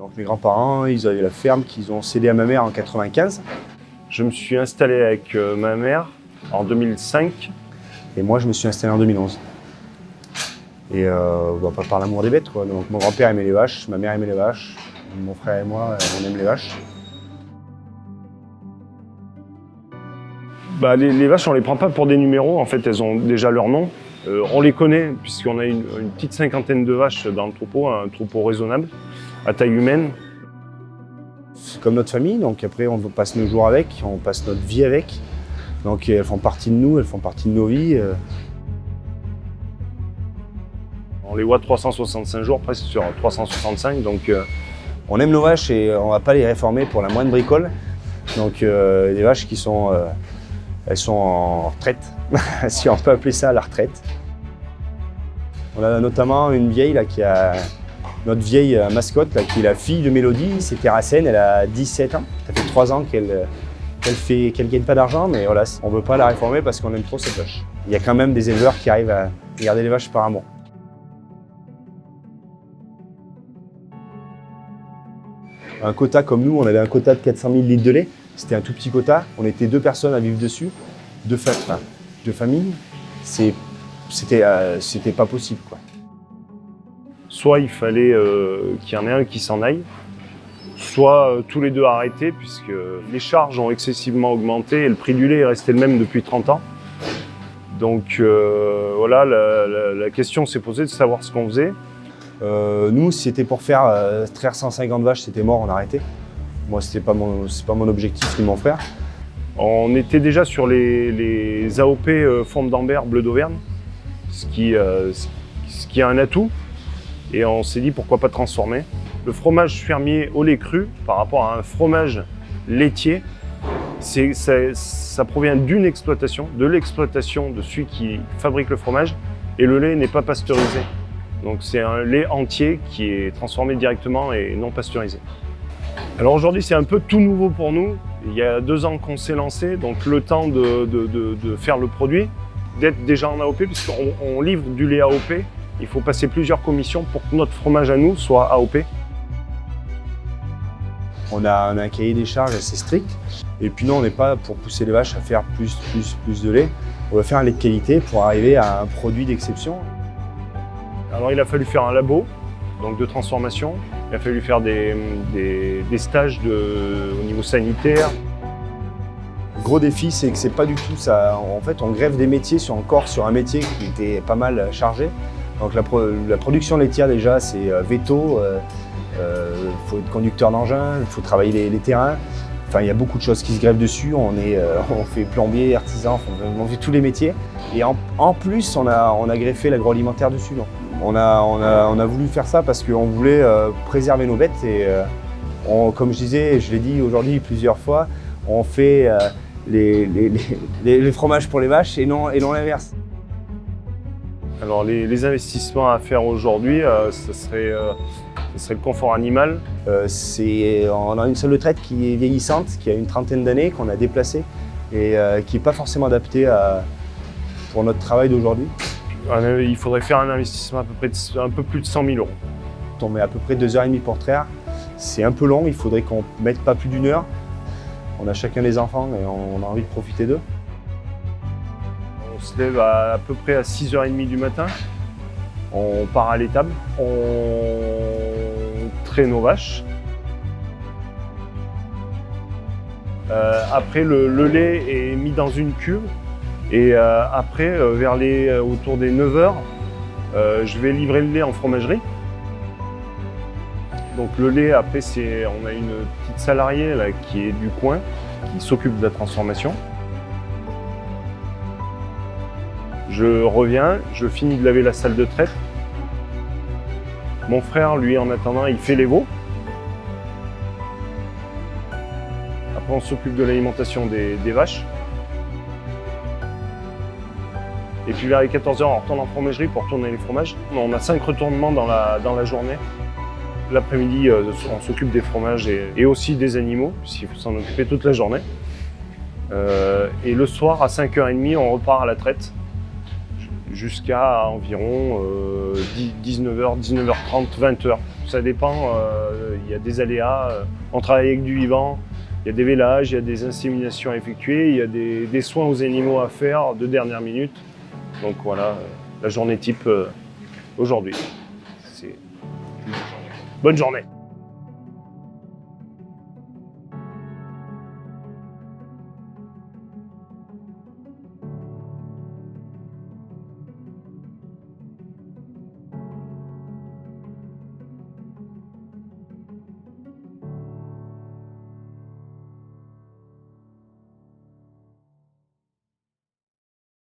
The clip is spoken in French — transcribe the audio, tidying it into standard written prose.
Donc, mes grands-parents, ils avaient la ferme qu'ils ont cédée à ma mère en 95. Je me suis installé avec ma mère en 2005. Et moi, je me suis installé en 2011. Et par l'amour des bêtes, quoi. Donc, mon grand-père aimait les vaches, ma mère aimait les vaches, mon frère et moi, on aime les vaches. Les vaches, on les prend pas pour des numéros, en fait, elles ont déjà leur nom. On les connaît, puisqu'on a une petite cinquantaine de vaches dans le troupeau, un troupeau raisonnable, à taille humaine. C'est comme notre famille, donc après, on passe nos jours avec, on passe notre vie avec. Donc, elles font partie de nous, elles font partie de nos vies. On les voit 365 jours, presque sur 365, donc on aime nos vaches et on ne va pas les réformer pour la moindre bricole. Donc des vaches qui sont, elles sont en retraite, si on peut appeler ça la retraite. On a notamment une vieille là, qui a notre vieille mascotte là, qui est la fille de Mélodie, c'est Terracène, elle a 17 ans. Ça fait 3 ans qu'elle gagne pas d'argent, mais voilà, on ne veut pas la réformer parce qu'on aime trop cette vache. Il y a quand même des éleveurs qui arrivent à garder les vaches par amour. Un quota comme nous, on avait un quota de 400 000 litres de lait. C'était un tout petit quota. On était 2 personnes à vivre dessus, 2 familles. C'était pas possible, quoi. Soit il fallait qu'il y en ait un qui s'en aille, soit tous les deux arrêter, puisque les charges ont excessivement augmenté et le prix du lait est resté le même depuis 30 ans. Donc voilà, la question s'est posée de savoir ce qu'on faisait. Nous, si c'était pour faire traire 150 vaches, c'était mort, on a arrêté. Moi, c'est pas mon objectif ni mon frère. On était déjà sur les AOP fonte d'Ambert bleu d'Auvergne, ce qui est un atout. Et on s'est dit pourquoi pas transformer. Le fromage fermier au lait cru par rapport à un fromage laitier, ça provient d'une exploitation, de l'exploitation de celui qui fabrique le fromage, et le lait n'est pas pasteurisé. Donc c'est un lait entier qui est transformé directement et non pasteurisé. Alors aujourd'hui c'est un peu tout nouveau pour nous. Il y a 2 ans qu'on s'est lancé, donc le temps de faire le produit, d'être déjà en AOP, puisqu'on livre du lait AOP. Il faut passer plusieurs commissions pour que notre fromage à nous soit AOP. On a un cahier des charges assez strict. Et puis non, on n'est pas pour pousser les vaches à faire plus de lait. On va faire un lait de qualité pour arriver à un produit d'exception. Alors il a fallu faire un labo, donc de transformation. Il a fallu faire des stages au niveau sanitaire. Le gros défi, c'est que c'est pas du tout ça. En fait, on greffe des métiers encore sur un métier qui était pas mal chargé. Donc la production laitière déjà, c'est veto, faut être conducteur d'engin, il faut travailler les terrains. Enfin, il y a beaucoup de choses qui se greffent dessus. On fait plombier, artisan, on fait tous les métiers. Et en plus, on a greffé l'agroalimentaire dessus. Donc. On a voulu faire ça parce qu'on voulait préserver nos bêtes. Et comme je disais, je l'ai dit aujourd'hui plusieurs fois, on fait les fromages pour les vaches et non l'inverse. Alors les investissements à faire aujourd'hui, ce serait le confort animal. On a une salle de traite qui est vieillissante, qui a une trentaine d'années, qu'on a déplacée et qui n'est pas forcément adaptée pour notre travail d'aujourd'hui. Il faudrait faire un investissement à peu près un peu plus de 100 000 €. On met à peu près 2h30 pour traire. C'est un peu long, il faudrait qu'on ne mette pas plus d'1 heure. On a chacun des enfants et on a envie de profiter d'eux. On se lève à peu près à 6h30 du matin. On part à l'étable, on traite nos vaches. Après, le lait est mis dans une cuve. Et après, autour des 9h, je vais livrer le lait en fromagerie. Donc le lait, après, on a une petite salariée là, qui est du coin, qui s'occupe de la transformation. Je reviens, je finis de laver la salle de traite. Mon frère, lui, en attendant, il fait les veaux. Après, on s'occupe de l'alimentation des vaches. Et puis vers les 14h, on retourne en fromagerie pour tourner les fromages. On a 5 retournements dans la journée. L'après-midi, on s'occupe des fromages et aussi des animaux, puisqu'il faut s'en occuper toute la journée. Et le soir, à 5h30, on repart à la traite jusqu'à environ 19h, 19h30, 20h. Ça dépend, il y a des aléas. On travaille avec du vivant, il y a des vélages, il y a des inséminations à effectuer, il y a des soins aux animaux à faire de dernière minute. Donc voilà, la journée type aujourd'hui. Bonne journée.